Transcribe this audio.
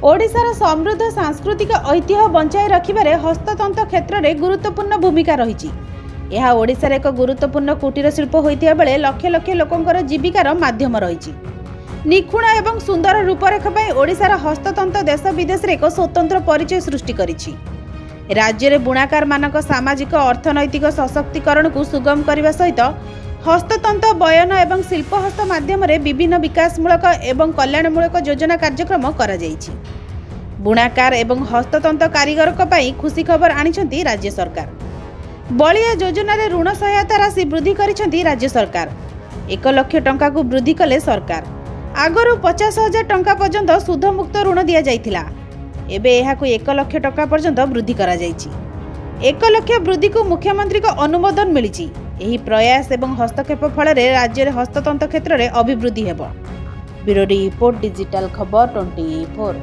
ओडिशार समृद्ध सांस्कृतिक ऐतिह्य बंचाई रखिबारे हस्ततंत क्षेत्र में गुरुत्वपूर्ण भूमिका रही। यह ओडिशार एक गुरुत्वपूर्ण कुटीर शिल्प होइतिया बेले लक्ष लक्ष लोकंकर जीविकार माध्यम रही। निखुण एवं सुंदर रूपरेख पर ओडिशार हस्ततंत देश विदेश एक स्वतंत्र परिचय सृष्टि करिछि। राज्य में बुणाकार मानक सामाजिक अर्थनैतिक सशक्तिकरण को सुगम करने सहित हस्ततंत बयन एवं शिल्पहस्त माध्यम विभिन्न विकासमूलक एवं कल्याणमूलक योजना कार्यक्रम करा जाइछि। बुणाकार एवं हस्ततंत कारीगर खुशी खबर आनिछंती राज्य सरकार। बलिया योजना रे ऋण सहायता राशि वृद्धि करिछंती राज्य सरकार। 1 लाख टंका को वृद्धि कले सरकार। आगरू 50,000 टंका पर्यंत सुधमुक्त ऋण दिया जाइथिला। एबे एहाकु 1 लाख टंका पर्यंत वृद्धि करा जाइछि। 1 लाख वृद्धि को मुख्यमंत्री को अनुमोदन मिलिछि। एही प्रयास एवं हस्तक्षेप फल राज्य में हस्ततंत क्षेत्र में अभिवृद्धि हेबो। ब्यूरो रिपोर्ट डिजिटल खबर 24।